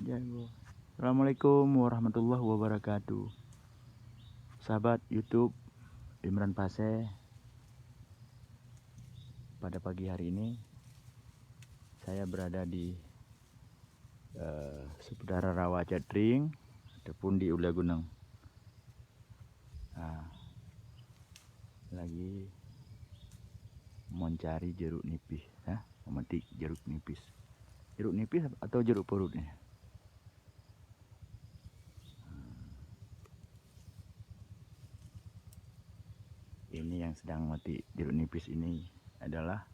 Ya, Bu. Assalamualaikum warahmatullahi wabarakatuh. Sahabat YouTube Imran Pase. Pada pagi hari ini saya berada di seputaran Rawa Cetring ataupun di Ula Gunung. Nah, lagi mencari jeruk nipis, memetik jeruk nipis. Jeruk nipis atau jeruk purut nih? Ini yang sedang memetik jeruk nipis ini adalah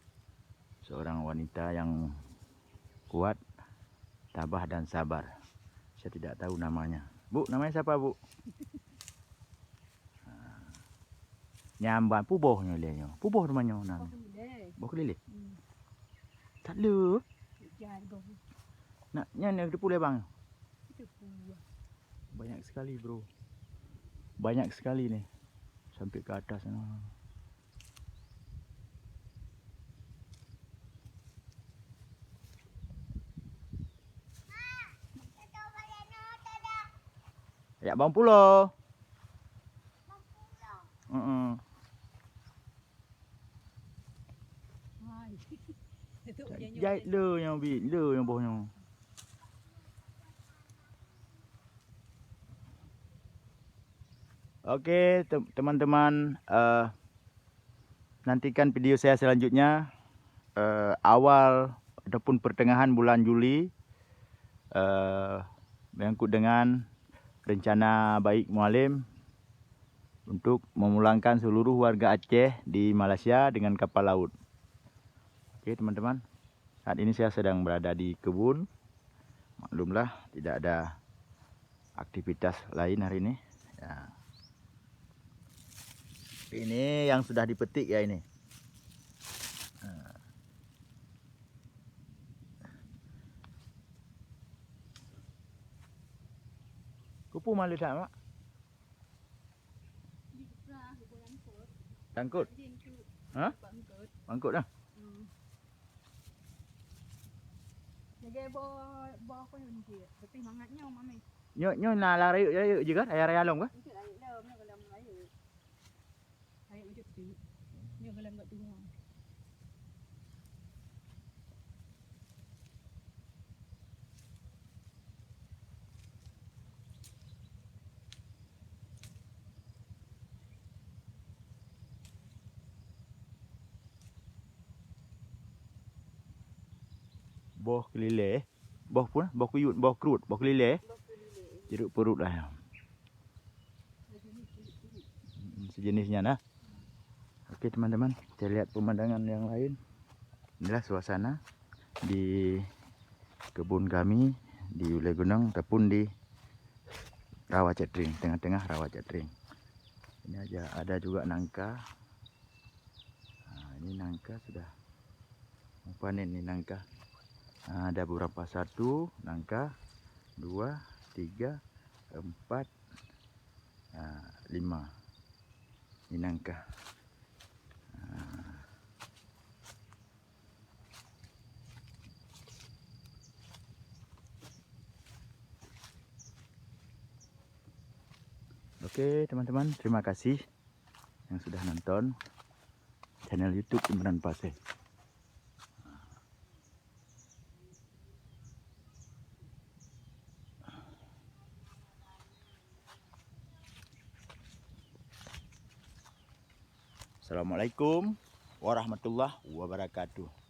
seorang wanita yang kuat, tabah dan sabar. Saya tidak tahu namanya. Bu, namanya siapa, Bu? Nyamban pubohnya lihatnya. Puboh namanya mana? Boh kelile. Tak ada. Nak nyan depu le bang. Banyak sekali, Bro. Banyak sekali nih. Sampai ke atas sana. Ya bang pulau. Jahit le yang bit, le yang bohnya. Oke, teman-teman, nantikan video saya selanjutnya awal ataupun pertengahan bulan Juli, menyangkut dengan rencana baik Mualim untuk memulangkan seluruh warga Aceh di Malaysia dengan kapal laut. Oke teman-teman, saat ini saya sedang berada di kebun. Maklumlah tidak ada aktivitas lain hari ini. Ya. Ini yang sudah dipetik ya ini. Kupu malu tak mak? Tangkut. Hah? Bangkut dah. Nyo na lari juga ayah long kah? Boh kelile, boh pun, boh kuyut, boh kerut, boh kelile, jeruk perut lah. Sejenisnya nah. Oke teman-teman, kita lihat pemandangan yang lain. Inilah suasana di kebun kami di Ule Gunung ataupun di Rawa Cetring, tengah-tengah Rawa Cetring. Ini aja ada juga nangka. Nah, ini nangka sudah mau panen nih nangka. Nah, ada beberapa, 1 nangka, 2, 3, 4, 5. Ini nangka. Oke teman-teman, terima kasih yang sudah nonton channel YouTube Imran Pase. Assalamualaikum warahmatullahi wabarakatuh.